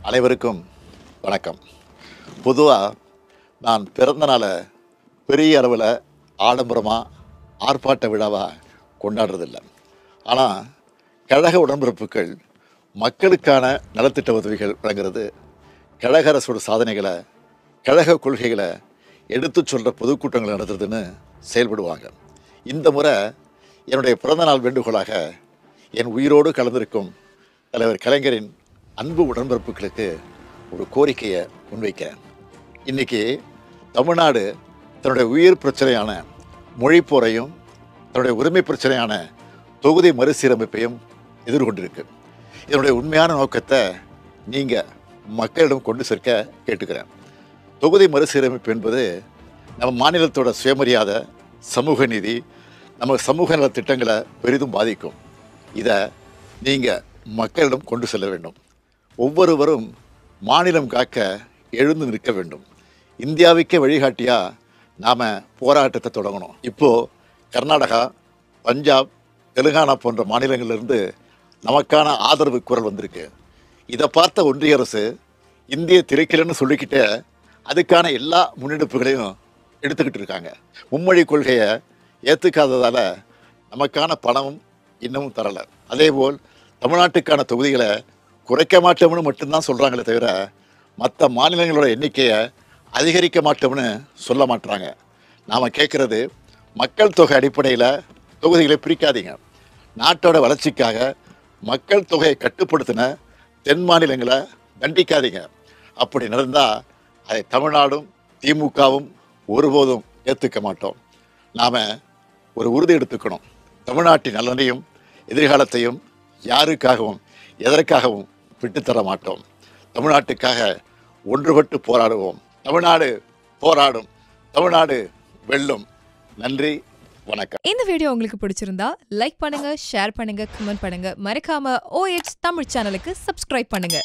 அனைவருக்கும் வணக்கம். பொதுவாக நான் பிறந்த நாளை பெரிய அளவில் ஆடம்பரமாக ஆர்ப்பாட்ட விழாவாக கொண்டாடுறதில்லை. ஆனால் கழக உடன்பிறப்புகள் மக்களுக்கான நலத்திட்ட உதவிகள் வழங்குறது, கழக அரசோட சாதனைகளை, கழக கொள்கைகளை எடுத்து சொல்கிற பொதுக்கூட்டங்கள் நடத்துறதுன்னு செயல்படுவாங்க. இந்த முறை என்னுடைய பிறந்தநாள் வேண்டுகோளாக என் உயிரோடு கலந்திருக்கும் தலைவர் கலைஞரின் அன்பு உடன்பிறப்புகளுக்கு ஒரு கோரிக்கையை முன்வைக்கிறேன். இன்றைக்கி தமிழ்நாடு தன்னுடைய உயிர் பிரச்சனையான மொழிப்போரையும் தன்னுடைய உரிமை பிரச்சனையான தொகுதி மறுசீரமைப்பையும் எதிர்கொண்டிருக்கு. இதனுடைய உண்மையான நோக்கத்தை நீங்கள் மக்களிடம் கொண்டு சேர்க்க கேட்டுக்கிறேன். தொகுதி மறுசீரமைப்பு என்பது நம்ம மாநிலத்தோட சுயமரியாதை, சமூக நீதி, நம்ம சமூக நல திட்டங்களை பெரிதும் பாதிக்கும். இதை நீங்கள் மக்களிடம் கொண்டு செல்ல வேண்டும். ஒவ்வொருவரும் மாநிலம் காக்க எழுந்து நிற்க வேண்டும். இந்தியாவுக்கே வழிகாட்டியாக நாம் போராட்டத்தை தொடங்கணும். இப்போது கர்நாடகா, பஞ்சாப், தெலுங்கானா போன்ற மாநிலங்களிலிருந்து நமக்கான ஆதரவு குரல் வந்திருக்கு. இதை பார்த்த ஒன்றிய அரசு இந்திய திரைக்கலன்னு சொல்லிக்கிட்டே அதுக்கான எல்லா முன்னெடுப்புகளையும் எடுத்துக்கிட்டு இருக்காங்க. மும்மொழி கொள்கையை ஏற்றுக்காததால் நமக்கான பணமும் இன்னமும் தரலை. அதேபோல் தமிழ்நாட்டுக்கான தொகுதிகளை குறைக்க மாட்டோம்னு மட்டும்தான் சொல்கிறாங்களே தவிர மற்ற மாநிலங்களோட எண்ணிக்கையை அதிகரிக்க மாட்டோம்னு சொல்ல மாட்டுறாங்க. நாம் கேட்குறது, மக்கள் தொகை அடிப்படையில் தொகுதிகளை பிரிக்காதீங்க. நாட்டோட வளர்ச்சிக்காக மக்கள் தொகையை கட்டுப்படுத்தின தென் மாநிலங்களை தண்டிக்காதீங்க. அப்படி நடந்தால் அதை தமிழ்நாடும் திமுகவும் ஒருபோதும் ஏற்றுக்க மாட்டோம். நாம் ஒரு உறுதி எடுத்துக்கணும். தமிழ்நாட்டின் நலனையும் எதிர்காலத்தையும் யாருக்காகவும் எதற்காகவும் விட்டுத்தர மாட்டோம். தமிழ்நாட்டுக்காக ஒன்றுபட்டு போராடுவோம். தமிழ்நாடு போராடும், தமிழ்நாடு வெல்லும். நன்றி, வணக்கம். இந்த வீடியோ உங்களுக்கு பிடிச்சிருந்தா லைக் பண்ணுங்க, ஷேர் பண்ணுங்க, கமெண்ட் பண்ணுங்க. மறக்காம OH தமிழ் சேனலுக்கு சப்ஸ்கிரைப் பண்ணுங்க.